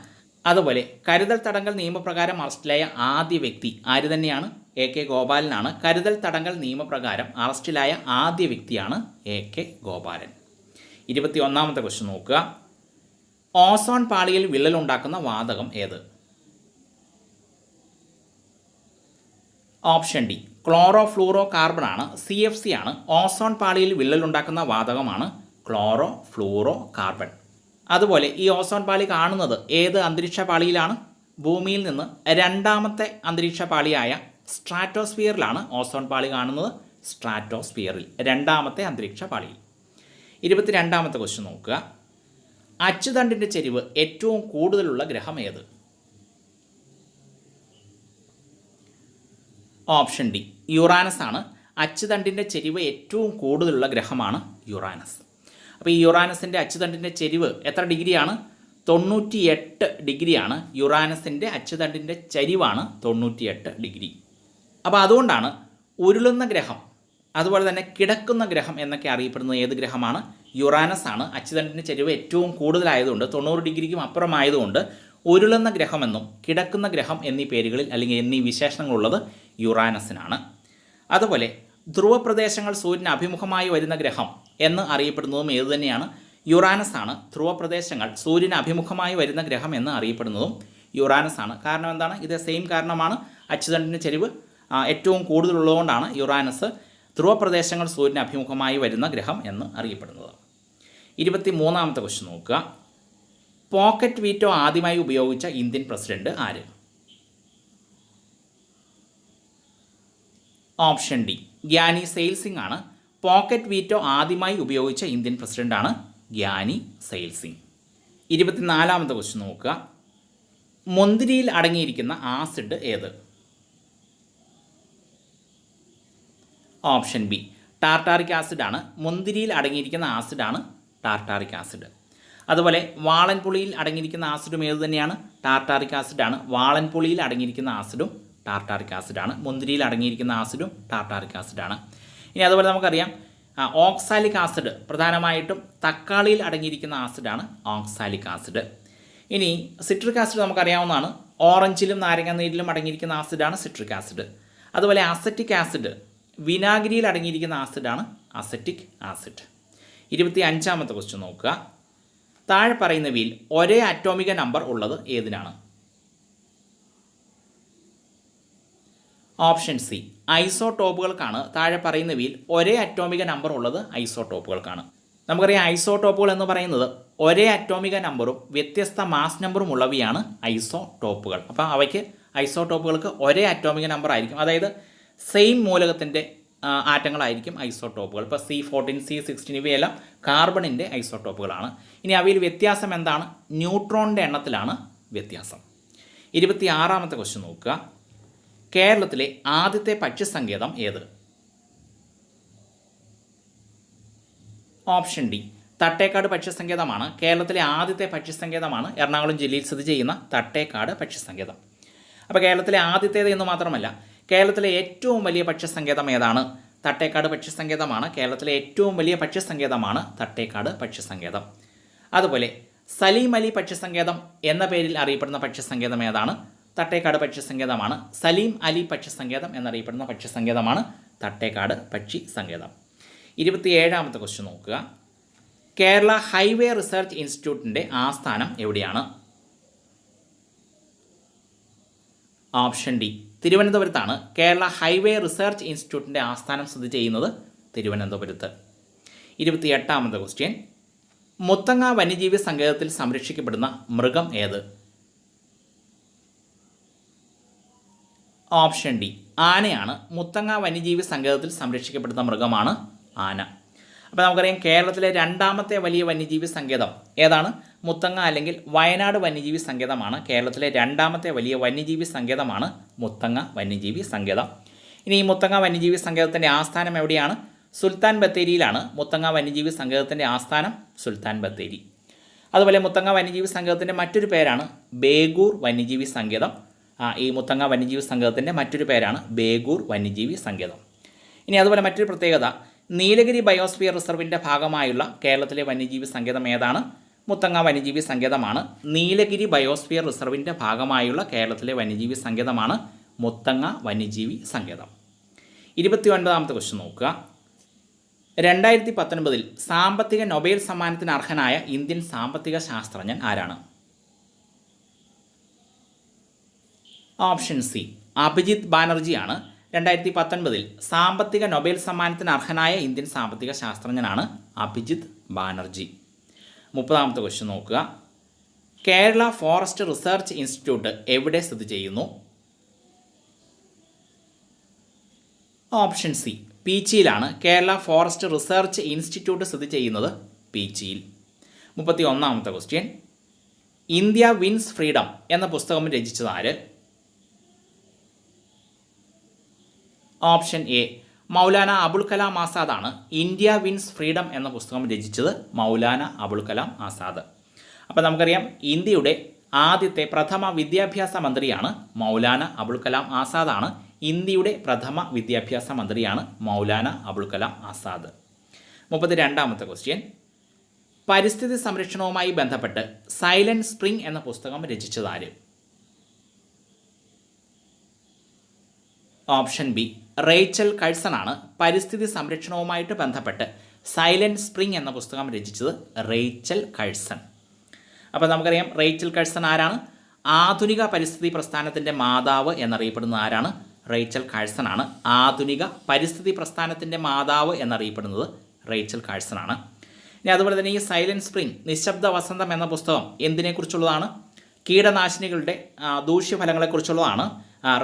അതുപോലെ കരുതൽ തടങ്കൽ നിയമപ്രകാരം അറസ്റ്റിലായ ആദ്യ വ്യക്തി ആര് തന്നെയാണ്? എ കെ ഗോപാലനാണ്. കരുതൽ തടങ്കൽ നിയമപ്രകാരം അറസ്റ്റിലായ ആദ്യ വ്യക്തിയാണ് എ കെ ഗോപാലൻ. 21ാമത്തെ ക്വസ്റ്റ്യൻ നോക്കുക. ഓസോൺ പാളിയിൽ വിള്ളലുണ്ടാക്കുന്ന വാതകം ഏത്? Option D chlorofluorocarbon ആണ്. CFC ആണ്. ഓസോൺ പാളിയിൽ വിള്ളലുണ്ടാക്കുന്ന വാതകമാണ് ക്ലോറോ ഫ്ലൂറോ കാർബൺ. അതുപോലെ ഈ ഓസോൺ പാളി കാണുന്നത് ഏത് അന്തരീക്ഷ പാളിയിലാണ്? ഭൂമിയിൽ നിന്ന് രണ്ടാമത്തെ അന്തരീക്ഷ പാളിയായ സ്ട്രാറ്റോസ്ഫിയറിലാണ് ഓസോൺ പാളി കാണുന്നത്. സ്ട്രാറ്റോസ്ഫിയറിൽ, രണ്ടാമത്തെ അന്തരീക്ഷ പാളിയിൽ. 22ാമത്തെ ക്വസ്റ്റ്യൻ നോക്കുക. അച്ചുതണ്ടിൻ്റെ ചെരിവ് ഏറ്റവും കൂടുതലുള്ള ഗ്രഹം ഏത്? ഓപ്ഷൻ ഡി യുറാനസ് ആണ്. അച്ചുതണ്ടിൻ്റെ ചെരിവ് ഏറ്റവും കൂടുതലുള്ള ഗ്രഹമാണ് യുറാനസ്. അപ്പോൾ ഈ യുറാനസിൻ്റെ അച്ചുതണ്ടിൻ്റെ ചെരിവ് എത്ര ഡിഗ്രിയാണ്? 98 ഡിഗ്രിയാണ്. യുറാനസിൻ്റെ അച്ചുതണ്ടിൻ്റെ ചരിവാണ് 98 ഡിഗ്രി. അപ്പോൾ അതുകൊണ്ടാണ് ഉരുളുന്ന ഗ്രഹം, അതുപോലെ തന്നെ കിടക്കുന്ന ഗ്രഹം എന്നൊക്കെ അറിയപ്പെടുന്നത് ഏത് ഗ്രഹമാണ്? യുറാനസ് ആണ്. അച്ചുതണ്ടിൻ്റെ ചരിവ് ഏറ്റവും കൂടുതലായതുകൊണ്ട്, 90 ഡിഗ്രിക്കും അപ്പുറമായതുകൊണ്ട് ഉരുളുന്ന ഗ്രഹമെന്നും കിടക്കുന്ന ഗ്രഹം എന്നീ പേരുകളിൽ അല്ലെങ്കിൽ എന്നീ വിശേഷണങ്ങളുള്ളത് യുറാനസിനാണ്. അതുപോലെ ധ്രുവപ്രദേശങ്ങൾ സൂര്യന് അഭിമുഖമായി വരുന്ന ഗ്രഹം എന്ന് അറിയപ്പെടുന്നതും ഏതു തന്നെയാണ്? യുറാനസ് ആണ്. ധ്രുവപ്രദേശങ്ങൾ സൂര്യന് അഭിമുഖമായി വരുന്ന ഗ്രഹം എന്ന് അറിയപ്പെടുന്നതും യുറാനസ് ആണ്. കാരണം എന്താണ്? ഇത് സെയിം കാരണമാണ്. അച്ചുതണ്ടിൻ്റെ ചെരിവ് ഏറ്റവും കൂടുതലുള്ളതുകൊണ്ടാണ് യുറാനസ് ധ്രുവപ്രദേശങ്ങൾ സൂര്യന് അഭിമുഖമായി വരുന്ന ഗ്രഹം എന്ന് അറിയപ്പെടുന്നത്. 23ാമത്തെ ക്വസ്റ്റ്യൻ നോക്കുക. പോക്കറ്റ് വീറ്റോ ആദ്യമായി ഉപയോഗിച്ച ഇന്ത്യൻ പ്രസിഡന്റ് ആര്? Option D Giani sale Singh ആണ്. പോക്കറ്റ് വീറ്റോ ആദ്യമായി ഉപയോഗിച്ച ഇന്ത്യൻ പ്രസിഡന്റാണ് ഗ്യാനി സെയിൽ സിംഗ്. 24ാമത്തെ ക്വസ്റ്റ്യൻ നോക്കുക. മുന്തിരിയിൽ അടങ്ങിയിരിക്കുന്ന ആസിഡ് ഏത്? ഓപ്ഷൻ ബി ടാർട്ടാറിക് ആസിഡ് ആണ്. മുന്തിരിയിൽ അടങ്ങിയിരിക്കുന്ന ആസിഡാണ് ടാർട്ടാറിക് ആസിഡ്. അതുപോലെ വാളൻപുളിയിൽ അടങ്ങിയിരിക്കുന്ന ആസിഡും ഏത് തന്നെയാണ്? ടാർട്ടാറിക് ആസിഡാണ്. വാളൻപുളിയിൽ അടങ്ങിയിരിക്കുന്ന ആസിഡും ടാർട്ടാറിക് ആസിഡാണ്. മുന്തിരിയിൽ അടങ്ങിയിരിക്കുന്ന ആസിഡും ടാർട്ടാറിക് ആസിഡാണ്. ഇനി അതുപോലെ നമുക്കറിയാം ഓക്സാലിക് ആസിഡ് പ്രധാനമായിട്ടും തക്കാളിയിൽ അടങ്ങിയിരിക്കുന്ന ആസിഡാണ് ഓക്സാലിക് ആസിഡ്. ഇനി സിട്രിക് ആസിഡ് നമുക്കറിയാവുന്നതാണ്. ഓറഞ്ചിലും നാരങ്ങ നീരിലും അടങ്ങിയിരിക്കുന്ന ആസിഡാണ് സിട്രിക് ആസിഡ്. അതുപോലെ അസറ്റിക് ആസിഡ്, വിനാഗിരിയിൽ അടങ്ങിയിരിക്കുന്ന ആസിഡാണ് അസറ്റിക് ആസിഡ്. 25ാമത്തെ ക്വസ്റ്റ്യൻ നോക്കുക. താഴെ പറയുന്നവയിൽ ഒരേ അറ്റോമിക നമ്പർ ഉള്ളത് ഏതിനാണ്? Option C, ഐസോടോപ്പുകൾക്കാണ്. താഴെ പറയുന്നവയിൽ ഒരേ അറ്റോമിക നമ്പർ ഉള്ളത് ഐസോടോപ്പുകൾക്കാണ്. നമുക്കറിയാം ഐസോടോപ്പുകൾ എന്ന് പറയുന്നത് ഒരേ അറ്റോമിക നമ്പറും വ്യത്യസ്ത മാസ് നമ്പറും ഉള്ളവയാണ് ഐസോടോപ്പുകൾ. അപ്പോൾ അവയ്ക്ക് ഐസോടോപ്പുകൾക്ക് ഒരേ അറ്റോമിക നമ്പർ ആയിരിക്കും, അതായത് സെയിം മൂലകത്തിൻ്റെ ആറ്റങ്ങളായിരിക്കും ഐസോടോപ്പുകൾ. ഇപ്പോൾ C14, C16 ഇവയെല്ലാം കാർബണിൻ്റെ ഐസോടോപ്പുകളാണ്. ഇനി അവയിൽ വ്യത്യാസം എന്താണ്? ന്യൂട്രോണിൻ്റെ എണ്ണത്തിലാണ് വ്യത്യാസം. 26ാമത്തെ ക്വസ്റ്റ്യൻ നോക്കുക. കേരളത്തിലെ ആദ്യത്തെ പക്ഷിസങ്കേതം ഏത്? ഓപ്ഷൻ ഡി, തട്ടേക്കാട് പക്ഷിസങ്കേതമാണ്. കേരളത്തിലെ ആദ്യത്തെ പക്ഷിസങ്കേതമാണ് എറണാകുളം ജില്ലയിൽ സ്ഥിതി ചെയ്യുന്ന തട്ടേക്കാട് പക്ഷിസങ്കേതം. അപ്പോൾ കേരളത്തിലെ ആദ്യത്തേത് എന്ന് മാത്രമല്ല, കേരളത്തിലെ ഏറ്റവും വലിയ പക്ഷിസങ്കേതം ഏതാണ്? തട്ടേക്കാട് പക്ഷിസങ്കേതമാണ്. കേരളത്തിലെ ഏറ്റവും വലിയ പക്ഷിസങ്കേതമാണ് തട്ടേക്കാട് പക്ഷിസങ്കേതം. അതുപോലെ സലീം അലി പക്ഷിസങ്കേതം എന്ന പേരിൽ അറിയപ്പെടുന്ന പക്ഷിസങ്കേതം ഏതാണ്? തട്ടേക്കാട് പക്ഷിസങ്കേതമാണ്. സലീം അലി പക്ഷിസങ്കേതം എന്നറിയപ്പെടുന്ന പക്ഷിസങ്കേതമാണ് തട്ടേക്കാട് പക്ഷിസങ്കേതം. 27ാമത്തെ ക്വസ്റ്റ്യൻ നോക്കുക. കേരള ഹൈവേ റിസർച്ച് ഇൻസ്റ്റിറ്റ്യൂട്ടിൻ്റെ ആസ്ഥാനം എവിടെയാണ്? ഓപ്ഷൻ ഡി, തിരുവനന്തപുരത്താണ്. കേരള ഹൈവേ റിസർച്ച് ഇൻസ്റ്റിറ്റ്യൂട്ടിൻ്റെ ആസ്ഥാനം സ്ഥിതി ചെയ്യുന്നത് തിരുവനന്തപുരത്ത്. 28ാമത്തെ ക്വസ്റ്റ്യൻ. മുത്തങ്ങ വന്യജീവി സങ്കേതത്തിൽ സംരക്ഷിക്കപ്പെടുന്ന മൃഗം ഏത്? ഓപ്ഷൻ ഡി, ആനയാണ്. മുത്തങ്ങ വന്യജീവി സങ്കേതത്തിൽ സംരക്ഷിക്കപ്പെടുന്ന മൃഗമാണ് ആന. അപ്പോൾ നമുക്കറിയാം കേരളത്തിലെ രണ്ടാമത്തെ വലിയ വന്യജീവി സങ്കേതം ഏതാണ്? മുത്തങ്ങ അല്ലെങ്കിൽ വയനാട് വന്യജീവി സങ്കേതമാണ്. കേരളത്തിലെ രണ്ടാമത്തെ വലിയ വന്യജീവി സങ്കേതമാണ് മുത്തങ്ങ വന്യജീവി സങ്കേതം. ഇനി ഈ മുത്തങ്ങ വന്യജീവി സങ്കേതത്തിൻ്റെ ആസ്ഥാനം എവിടെയാണ്? സുൽത്താൻ ബത്തേരിയിലാണ് മുത്തങ്ങ വന്യജീവി സങ്കേതത്തിൻ്റെ ആസ്ഥാനം, സുൽത്താൻ ബത്തേരി. അതുപോലെ മുത്തങ്ങ വന്യജീവി സങ്കേതത്തിൻ്റെ മറ്റൊരു പേരാണ് ബേഗൂർ വന്യജീവി സങ്കേതം. ഈ മുത്തങ്ങ വന്യജീവി സങ്കേതത്തിൻ്റെ മറ്റൊരു പേരാണ് ബേഗൂർ വന്യജീവി സങ്കേതം. ഇനി അതുപോലെ മറ്റൊരു പ്രത്യേകത, നീലഗിരി ബയോസ്ഫിയർ റിസർവിൻ്റെ ഭാഗമായുള്ള കേരളത്തിലെ വന്യജീവി സങ്കേതം ഏതാണ്? മുത്തങ്ങ വന്യജീവി സങ്കേതമാണ്. നീലഗിരി ബയോസ്ഫിയർ റിസർവിൻ്റെ ഭാഗമായുള്ള കേരളത്തിലെ വന്യജീവി സങ്കേതമാണ് മുത്തങ്ങ വന്യജീവി സങ്കേതം. 29ാമത്തെ ക്വസ്റ്റ്യൻ നോക്കുക. 2019 സാമ്പത്തിക നൊബേൽ സമ്മാനത്തിന് അർഹനായ ഇന്ത്യൻ സാമ്പത്തിക ശാസ്ത്രജ്ഞൻ ആരാണ്? Option C, Abhijith ബാനർജിയാണ്. 2019 സാമ്പത്തിക നൊബേൽ സമ്മാനത്തിന് അർഹനായ ഇന്ത്യൻ സാമ്പത്തിക ശാസ്ത്രജ്ഞനാണ് അഭിജിത്ത് ബാനർജി. 30ാമത്തെ ക്വസ്റ്റ്യൻ നോക്കുക. കേരള ഫോറസ്റ്റ് റിസർച്ച് ഇൻസ്റ്റിറ്റ്യൂട്ട് എവിടെ സ്ഥിതി ചെയ്യുന്നു? ഓപ്ഷൻ സി, പീച്ചിയിലാണ്. കേരള ഫോറസ്റ്റ് റിസർച്ച് ഇൻസ്റ്റിറ്റ്യൂട്ട് സ്ഥിതി ചെയ്യുന്നത് പീച്ചിയിൽ. 31ാമത്തെ ക്വസ്റ്റ്യൻ. ഇന്ത്യ വിൻസ് ഫ്രീഡം എന്ന പുസ്തകം രചിച്ചത് ആര്? ഓപ്ഷൻ എ, മൗലാന അബുൽ കലാം ആസാദാണ്. ഇന്ത്യ വിൻസ് ഫ്രീഡം എന്ന പുസ്തകം രചിച്ചത് മൗലാന അബുൽ കലാം ആസാദ്. അപ്പോൾ നമുക്കറിയാം ഇന്ത്യയുടെ ആദ്യത്തെ പ്രഥമ വിദ്യാഭ്യാസ മന്ത്രിയാണ് മൗലാന അബുൽ കലാം ആസാദാണ്. ഇന്ത്യയുടെ പ്രഥമ വിദ്യാഭ്യാസ മന്ത്രിയാണ് മൗലാന അബുൽ കലാം ആസാദ്. 32ാമത്തെ ക്വസ്റ്റ്യൻ. പരിസ്ഥിതി സംരക്ഷണവുമായി ബന്ധപ്പെട്ട് സൈലന്റ് സ്പ്രിംഗ് എന്ന പുസ്തകം രചിച്ചത് ആര്? ഓപ്ഷൻ ബി, റേച്ചൽ കഴ്സൺ ആണ്. പരിസ്ഥിതി സംരക്ഷണവുമായിട്ട് ബന്ധപ്പെട്ട് സൈലന്റ് സ്പ്രിംഗ് എന്ന പുസ്തകം രചിച്ചത് റേച്ചൽ കഴ്സൺ. അപ്പോൾ നമുക്കറിയാം റേച്ചൽ കഴ്സൺ ആരാണ്? ആധുനിക പരിസ്ഥിതി പ്രസ്ഥാനത്തിൻ്റെ മാതാവ് എന്നറിയപ്പെടുന്ന ആരാണ്? റേച്ചൽ കഴ്സൺ ആണ്. ആധുനിക പരിസ്ഥിതി പ്രസ്ഥാനത്തിൻ്റെ മാതാവ് എന്നറിയപ്പെടുന്നത് റേച്ചൽ കഴ്സൺ ആണ്. ഇനി അതുപോലെ തന്നെ ഈ സൈലന്റ് സ്പ്രിംഗ്, നിശബ്ദ വസന്തം എന്ന പുസ്തകം എന്തിനെക്കുറിച്ചുള്ളതാണ്? കീടനാശിനികളുടെ ദൂഷ്യഫലങ്ങളെക്കുറിച്ചുള്ളതാണ്.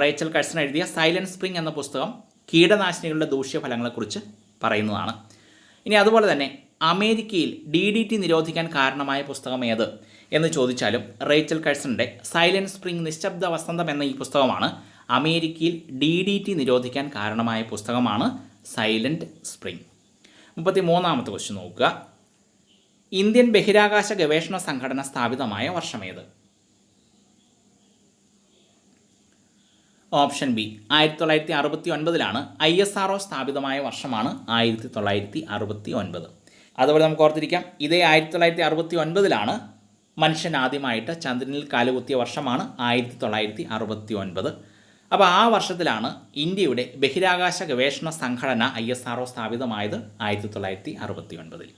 റേച്ചൽ കഴ്സൺ എഴുതിയ സൈലന്റ് സ്പ്രിംഗ് എന്ന പുസ്തകം കീടനാശിനികളുടെ ദൂഷ്യഫലങ്ങളെക്കുറിച്ച് പറയുന്നതാണ്. ഇനി അതുപോലെ തന്നെ അമേരിക്കയിൽ DDT നിരോധിക്കാൻ കാരണമായ പുസ്തകം ഏത് എന്ന് ചോദിച്ചാലും റേച്ചൽ കഴ്സണിൻ്റെ സൈലന്റ് സ്പ്രിംഗ്, നിശബ്ദ വസന്തം എന്ന ഈ പുസ്തകമാണ് അമേരിക്കയിൽ DDT നിരോധിക്കാൻ കാരണമായ പുസ്തകമാണ് സൈലന്റ് സ്പ്രിംഗ്. 33ാമത്തെ ക്വസ്റ്റ്യൻ നോക്കുക. ഇന്ത്യൻ ബഹിരാകാശ ഗവേഷണ സംഘടന സ്ഥാപിതമായ വർഷമേത്? ഓപ്ഷൻ ബി, 1969 ISRO സ്ഥാപിതമായ വർഷമാണ് 1969. അതുപോലെ നമുക്ക് ഓർത്തിരിക്കാം, ഇതേ 1969 മനുഷ്യൻ ആദ്യമായിട്ട് ചന്ദ്രനിൽ കാലുകുത്തിയ വർഷമാണ് 1969. അപ്പോൾ ആ വർഷത്തിലാണ് ഇന്ത്യയുടെ ബഹിരാകാശ ഗവേഷണ സംഘടന ISRO സ്ഥാപിതമായത് 1969.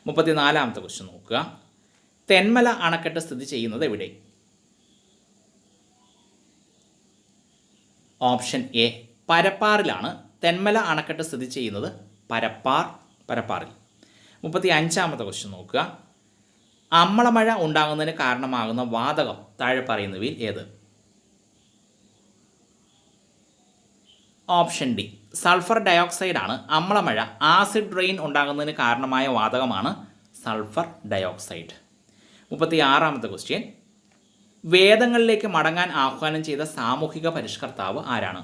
34ാമത്തെ ക്വസ്റ്റ്യൻ നോക്കുക. തെന്മല അണക്കെട്ട് സ്ഥിതി ചെയ്യുന്നത് എവിടെ? ഓപ്ഷൻ എ പരപ്പാറിലാണ് തെന്മല അണക്കെട്ട് സ്ഥിതി ചെയ്യുന്നത്. പരപ്പാറിൽ. 35ാമത്തെ ക്വസ്റ്റ്യൻ നോക്കുക. അമ്ലമഴ ഉണ്ടാകുന്നതിന് കാരണമാകുന്ന വാതകം താഴെ പറയുന്നവയിൽ ഏത്? ഓപ്ഷൻ ഡി സൾഫർ ഡയോക്സൈഡാണ്. അമ്ലമഴ ആസിഡ് റെയിൻ ഉണ്ടാകുന്നതിന് കാരണമായ വാതകമാണ് സൾഫർ ഡയോക്സൈഡ്. 36ാമത്തെ ക്വസ്റ്റ്യൻ. വേദങ്ങളിലേക്ക് മടങ്ങാൻ ആഹ്വാനം ചെയ്ത സാമൂഹിക പരിഷ്കർത്താവ് ആരാണ്?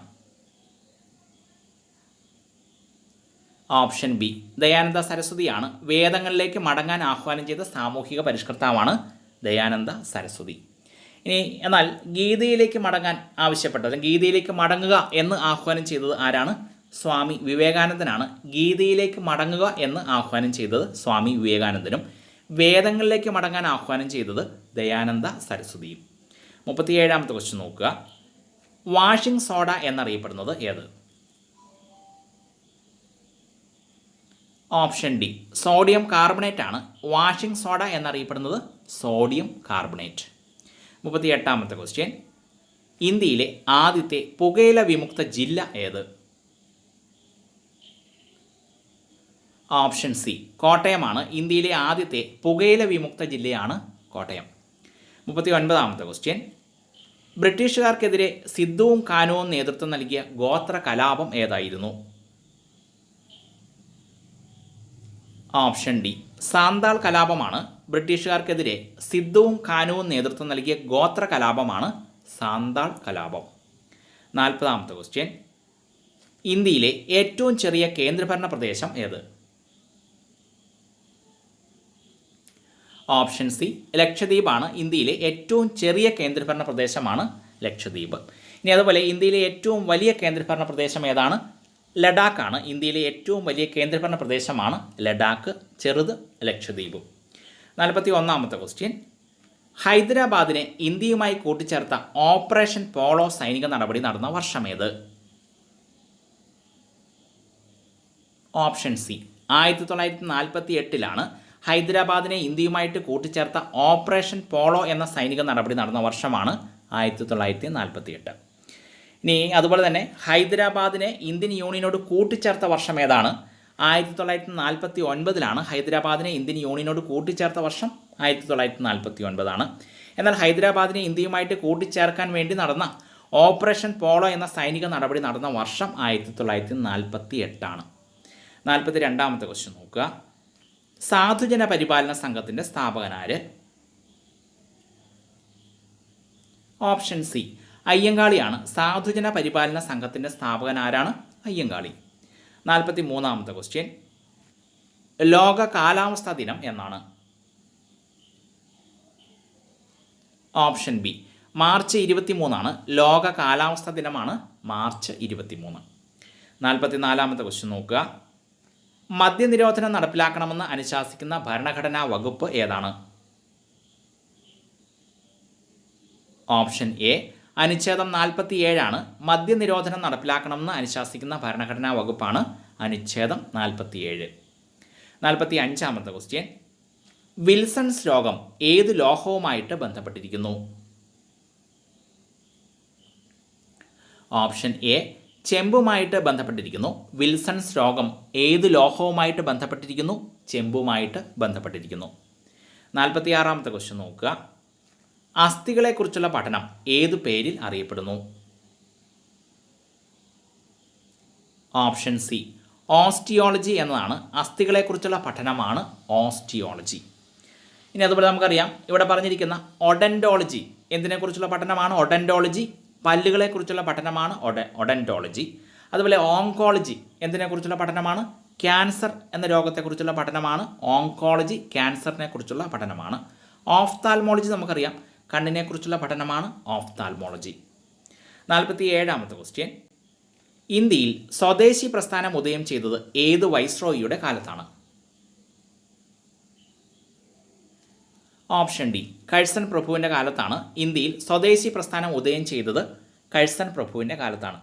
ഓപ്ഷൻ ബി ദയാനന്ദ സരസ്വതിയാണ്. വേദങ്ങളിലേക്ക് മടങ്ങാൻ ആഹ്വാനം ചെയ്ത സാമൂഹിക പരിഷ്കർത്താവാണ് ദയാനന്ദ സരസ്വതി. ഇനി എന്നാൽ ഗീതയിലേക്ക് മടങ്ങാൻ ആവശ്യപ്പെട്ടത്, ഗീതയിലേക്ക് മടങ്ങുക എന്ന് ആഹ്വാനം ചെയ്തത് ആരാണ്? സ്വാമി വിവേകാനന്ദനാണ്. ഗീതയിലേക്ക് മടങ്ങുക എന്ന് ആഹ്വാനം ചെയ്തത് സ്വാമി വിവേകാനന്ദനും വേദങ്ങളിലേക്ക് മടങ്ങാൻ ആഹ്വാനം ചെയ്തത് ദയാനന്ദ സരസ്വതിയും. 37ാമത്തെ ക്വസ്റ്റ്യൻ നോക്കുക. വാഷിംഗ് സോഡ എന്നറിയപ്പെടുന്നത് ഏത്? ഓപ്ഷൻ ഡി സോഡിയം കാർബണേറ്റ് ആണ്. വാഷിംഗ് സോഡ എന്നറിയപ്പെടുന്നത് സോഡിയം കാർബണേറ്റ്. 38ാമത്തെ ക്വസ്റ്റ്യൻ. ഇന്ത്യയിലെ ആദ്യത്തെ പുകയില വിമുക്ത ജില്ല ഏത്? ഓപ്ഷൻ സി കോട്ടയമാണ്. ഇന്ത്യയിലെ ആദ്യത്തെ പുകയില വിമുക്ത ജില്ലയാണ് കോട്ടയം. 39ാമത്തെ ക്വസ്റ്റ്യൻ. ബ്രിട്ടീഷുകാർക്കെതിരെ സിദ്ധുവും കാനുവും നേതൃത്വം നൽകിയ ഗോത്ര കലാപം ഏതായിരുന്നു? ഓപ്ഷൻ ഡി സാന്താൾ കലാപമാണ്. ബ്രിട്ടീഷുകാർക്കെതിരെ സിദ്ധുവും കാനുവും നേതൃത്വം നൽകിയ ഗോത്ര കലാപമാണ് സാന്താൾ കലാപം. 40ാമത്തെ ക്വസ്റ്റ്യൻ. ഇന്ത്യയിലെ ഏറ്റവും ചെറിയ കേന്ദ്രഭരണ പ്രദേശം ഏത്? ഓപ്ഷൻ സി ലക്ഷദ്വീപാണ്. ഇന്ത്യയിലെ ഏറ്റവും ചെറിയ കേന്ദ്രഭരണ പ്രദേശമാണ് ലക്ഷദ്വീപ്. ഇനി അതുപോലെ ഇന്ത്യയിലെ ഏറ്റവും വലിയ കേന്ദ്രഭരണ പ്രദേശം ഏതാണ്? ലഡാക്കാണ്. ഇന്ത്യയിലെ ഏറ്റവും വലിയ കേന്ദ്രഭരണ പ്രദേശമാണ് ലഡാക്ക്, ചെറുത് ലക്ഷദ്വീപും. 41ാമത്തെ ക്വസ്റ്റ്യൻ. ഹൈദരാബാദിനെ ഇന്ത്യയുമായി കൂട്ടിച്ചേർത്ത ഓപ്പറേഷൻ പോളോ സൈനിക നടപടി നടന്ന വർഷമേത്? ഓപ്ഷൻ സി 1948ലാണ് ഹൈദരാബാദിനെ ഇന്ത്യയുമായിട്ട് കൂട്ടിച്ചേർത്ത ഓപ്പറേഷൻ പോളോ എന്ന സൈനിക നടപടി നടന്ന വർഷമാണ് 1948. ഇനി അതുപോലെ തന്നെ ഹൈദരാബാദിനെ ഇന്ത്യൻ യൂണിയനോട് കൂട്ടിച്ചേർത്ത വർഷം ഏതാണ്? 1949ലാണ് ഹൈദരാബാദിനെ ഇന്ത്യൻ യൂണിയനോട് കൂട്ടിച്ചേർത്ത വർഷം 1949ആണ്. എന്നാൽ ഹൈദരാബാദിനെ ഇന്ത്യയുമായിട്ട് കൂട്ടിച്ചേർക്കാൻ വേണ്ടി നടന്ന ഓപ്പറേഷൻ പോളോ എന്ന സൈനിക നടപടി നടന്ന വർഷം 1948ആണ്. 42ാമത്തെ ക്വസ്റ്റ്യൻ നോക്കുക. സാധുജന പരിപാലന സംഘത്തിൻ്റെ സ്ഥാപകനാര്? Option C അയ്യങ്കാളിയാണ്. സാധുജന പരിപാലന സംഘത്തിൻ്റെ സ്ഥാപകൻ ആരാണ്? അയ്യങ്കാളി. 43ാമത്തെ ക്വസ്റ്റ്യൻ. ലോക കാലാവസ്ഥാ ദിനം എന്നാണ്? ഓപ്ഷൻ ബി മാർച്ച് 23 ലോക കാലാവസ്ഥാ ദിനമാണ് മാർച്ച് 23. 44ാമത്തെ ക്വസ്റ്റ്യൻ നോക്കുക. മദ്യനിരോധനം നടപ്പിലാക്കണമെന്ന് അനുശാസിക്കുന്ന ഭരണഘടനാ വകുപ്പ് ഏതാണ്? ഓപ്ഷൻ എ അനുച്ഛേദം 47 മദ്യനിരോധനം നടപ്പിലാക്കണമെന്ന് അനുശാസിക്കുന്ന ഭരണഘടനാ വകുപ്പാണ് അനുച്ഛേദം 47. 45ാമത്തെ ക്വസ്റ്റ്യൻ. വിൽസൺസ് രോഗം ഏത് ലോഹവുമായിട്ട് ബന്ധപ്പെട്ടിരിക്കുന്നു? ഓപ്ഷൻ എ ചെമ്പുമായിട്ട് ബന്ധപ്പെട്ടിരിക്കുന്നു. വിൽസൺസ് രോഗം ഏത് ലോഹവുമായിട്ട് ബന്ധപ്പെട്ടിരിക്കുന്നു? ചെമ്പുമായിട്ട് ബന്ധപ്പെട്ടിരിക്കുന്നു. 46ാമത്തെ ക്വസ്റ്റ്യൻ നോക്കുക. അസ്ഥികളെക്കുറിച്ചുള്ള പഠനം ഏതു പേരിൽ അറിയപ്പെടുന്നു? ഓപ്ഷൻ സി ഓസ്റ്റിയോളജി എന്നതാണ്. അസ്ഥികളെക്കുറിച്ചുള്ള പഠനമാണ് ഓസ്റ്റിയോളജി. ഇനി അതുപോലെ നമുക്കറിയാം ഇവിടെ പറഞ്ഞിരിക്കുന്ന ഒഡൻറ്റോളജി എന്തിനെക്കുറിച്ചുള്ള പഠനമാണ്? ഒഡൻറ്റോളജി പല്ലുകളെക്കുറിച്ചുള്ള പഠനമാണ് ഒഡൻറ്റോളജി. അതുപോലെ ഓങ്കോളജി എന്തിനെക്കുറിച്ചുള്ള പഠനമാണ്? ക്യാൻസർ എന്ന രോഗത്തെക്കുറിച്ചുള്ള പഠനമാണ് ഓങ്കോളജി. ക്യാൻസറിനെ കുറിച്ചുള്ള പഠനമാണ്. ഓഫ്താൽമോളജി നമുക്കറിയാം കണ്ണിനെക്കുറിച്ചുള്ള പഠനമാണ് ഓഫ്താൽമോളജി. 47ാമത്തെ ക്വസ്റ്റ്യൻ. ഇന്ത്യയിൽ സ്വദേശി പ്രസ്ഥാനം ഉദയം ചെയ്തത് ഏത് വൈസ്രോയിയുടെ കാലത്താണ്? ഓപ്ഷൻ ഡി കഴ്സൺ പ്രഭുവിൻ്റെ കാലത്താണ് ഇന്ത്യയിൽ സ്വദേശി പ്രസ്ഥാനം ഉദയം ചെയ്തത് കഴ്സൺ പ്രഭുവിൻ്റെ കാലത്താണ്.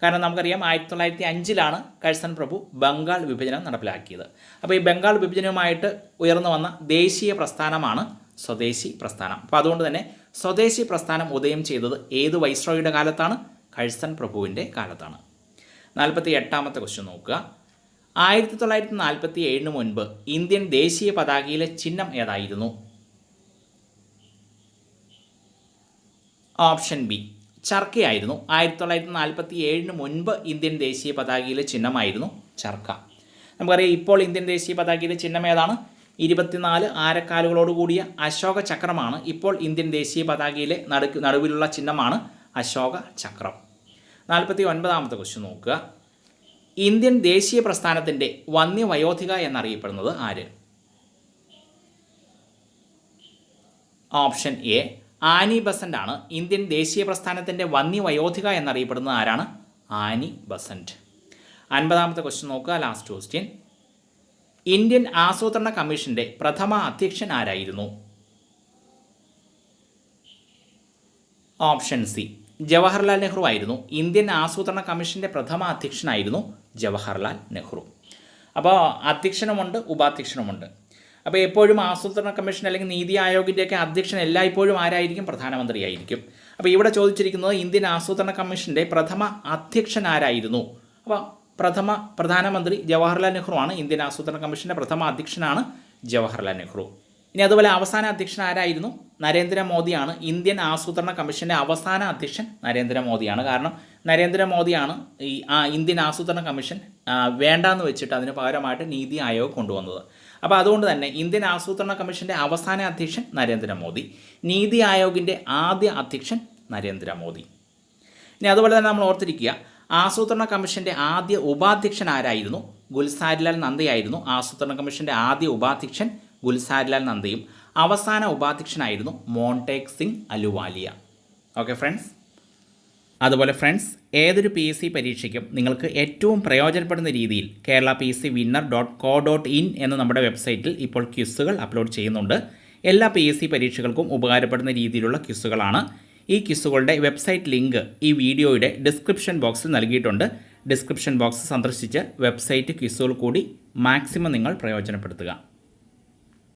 കാരണം നമുക്കറിയാം 1905 കഴ്സൺ പ്രഭു ബംഗാൾ വിഭജനം നടപ്പിലാക്കിയത്. അപ്പോൾ ഈ ബംഗാൾ വിഭജനവുമായിട്ട് ഉയർന്നു വന്ന ദേശീയ പ്രസ്ഥാനമാണ് സ്വദേശി പ്രസ്ഥാനം. അപ്പോൾ അതുകൊണ്ട് തന്നെ സ്വദേശി പ്രസ്ഥാനം ഉദയം ചെയ്തത് ഏത് വൈസ്രോയുടെ കാലത്താണ്? കഴ്സൺ പ്രഭുവിൻ്റെ കാലത്താണ്. 48ാമത്തെ ക്വസ്റ്റ്യൻ നോക്കുക. 1947 മുൻപ് ഇന്ത്യൻ ദേശീയ പതാകയിലെ ചിഹ്നം ഏതായിരുന്നു? Option B ചർക്കയായിരുന്നു. 1947 മുൻപ് ഇന്ത്യൻ ദേശീയ പതാകയിലെ ചിഹ്നമായിരുന്നു ചർക്ക. നമുക്കറിയാം ഇപ്പോൾ ഇന്ത്യൻ ദേശീയ പതാകയിലെ ചിഹ്നം ഏതാണ്? 24 ആരക്കാലുകളോട് കൂടിയ അശോക ചക്രമാണ്. ഇപ്പോൾ ഇന്ത്യൻ ദേശീയ പതാകയിലെ നടുവിലുള്ള ചിഹ്നമാണ് അശോക ചക്രം. 49ാമത്തെ ക്വസ്റ്റ്യൻ നോക്കുക. ഇന്ത്യൻ ദേശീയ പ്രസ്ഥാനത്തിൻ്റെ വന്യവയോധിക എന്നറിയപ്പെടുന്നത് ആര്? ഓപ്ഷൻ എ ആനി ബസന്റ് ആണ്. ഇന്ത്യൻ ദേശീയ പ്രസ്ഥാനത്തിൻ്റെ വന്യവയോധിക എന്നറിയപ്പെടുന്നത് ആരാണ്? Annie Besant. 50ാമത്തെ ക്വസ്റ്റ്യൻ നോക്കുക, ലാസ്റ്റ് ക്വസ്റ്റ്യൻ. ഇന്ത്യൻ ആസൂത്രണ കമ്മീഷൻ്റെ പ്രഥമ അധ്യക്ഷൻ ആരായിരുന്നു? ഓപ്ഷൻ സി ജവഹർലാൽ നെഹ്റു ആയിരുന്നു. ഇന്ത്യൻ ആസൂത്രണ കമ്മീഷൻ്റെ പ്രഥമ അധ്യക്ഷനായിരുന്നു ജവഹർലാൽ നെഹ്റു. അപ്പോൾ അധ്യക്ഷനുമുണ്ട്, ഉപാധ്യക്ഷനുമുണ്ട്. അപ്പോൾ എപ്പോഴും ആസൂത്രണ കമ്മീഷൻ അല്ലെങ്കിൽ നീതി ആയോഗിൻ്റെയൊക്കെ അധ്യക്ഷൻ എല്ലായ്പ്പോഴും ആരായിരിക്കും? പ്രധാനമന്ത്രിയായിരിക്കും. അപ്പോൾ ഇവിടെ ചോദിച്ചിരിക്കുന്നത് ഇന്ത്യൻ ആസൂത്രണ കമ്മീഷൻ്റെ പ്രഥമ അധ്യക്ഷൻ ആരായിരുന്നു? അപ്പോൾ പ്രധാനമന്ത്രി ജവഹർലാൽ നെഹ്റു ആണ്. ഇന്ത്യൻ ആസൂത്രണ കമ്മീഷൻ്റെ പ്രഥമ അധ്യക്ഷനാണ് ജവഹർലാൽ നെഹ്റു. ഇനി അതുപോലെ അവസാന അധ്യക്ഷൻ ആരായിരുന്നു? നരേന്ദ്രമോദിയാണ്. ഇന്ത്യൻ ആസൂത്രണ കമ്മീഷൻ്റെ അവസാന അധ്യക്ഷൻ നരേന്ദ്രമോദിയാണ്. കാരണം നരേന്ദ്രമോദിയാണ് ഈ ഇന്ത്യൻ ആസൂത്രണ കമ്മീഷൻ വേണ്ടാന്ന് വെച്ചിട്ട് അതിന് പകരമായിട്ട് നീതി ആയോഗ് കൊണ്ടുവന്നത്. അപ്പോൾ അതുകൊണ്ട് തന്നെ ഇന്ത്യൻ ആസൂത്രണ കമ്മീഷൻ്റെ അവസാന അധ്യക്ഷൻ നരേന്ദ്രമോദി, നീതി ആയോഗിൻ്റെ ആദ്യ അധ്യക്ഷൻ നരേന്ദ്രമോദി. ഇനി അതുപോലെ തന്നെ നമ്മൾ ഓർത്തിരിക്കുക, ആസൂത്രണ കമ്മീഷൻ്റെ ആദ്യ ഉപാധ്യക്ഷൻ ആരായിരുന്നു? ഗുൽസാരിലാൽ നന്ദയായിരുന്നു. ആസൂത്രണ കമ്മീഷൻ്റെ ആദ്യ ഉപാധ്യക്ഷൻ ഗുൽസാരിലാൽ നന്ദയും അവസാന ഉപാധ്യക്ഷനായിരുന്നു മോണ്ടേക് സിംഗ് അലുവാലിയ. Okay friends. അതുപോലെ ഫ്രണ്ട്സ്, ഏതൊരു PSC പരീക്ഷയ്ക്കും നിങ്ങൾക്ക് ഏറ്റവും പ്രയോജനപ്പെടുന്ന രീതിയിൽ kerala.pscwinner.co.in എന്ന നമ്മുടെ വെബ്സൈറ്റിൽ ഇപ്പോൾ ക്വിസുകൾ അപ്ലോഡ് ചെയ്യുന്നുണ്ട്. എല്ലാ PSC പരീക്ഷകൾക്കും ഉപകാരപ്പെടുന്ന രീതിയിലുള്ള ക്വിസുകളാണ്. ഈ ക്വിസുകളുടെ വെബ്സൈറ്റ് ലിങ്ക് ഈ വീഡിയോയുടെ ഡിസ്ക്രിപ്ഷൻ ബോക്സിൽ നൽകിയിട്ടുണ്ട്. ഡിസ്ക്രിപ്ഷൻ ബോക്സ് സന്ദർശിച്ച് വെബ്സൈറ്റ് ക്വിസുകൾ കൂടി മാക്സിമം നിങ്ങൾ പ്രയോജനപ്പെടുത്തുക.